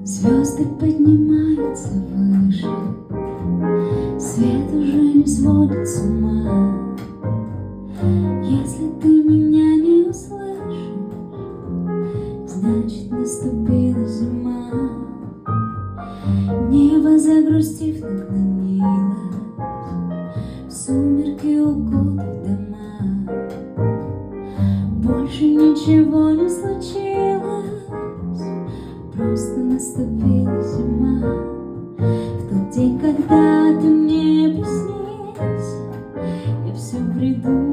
Звезды поднимаются выше, свет уже не сводит с ума. Если ты меня не услышишь, значит наступила зима. Небо, загрустив, наклонилось, в сумерки укутав дома. Больше ничего не случилось, просто наступила зима. В тот день, когда ты мне приснился, я все придумала.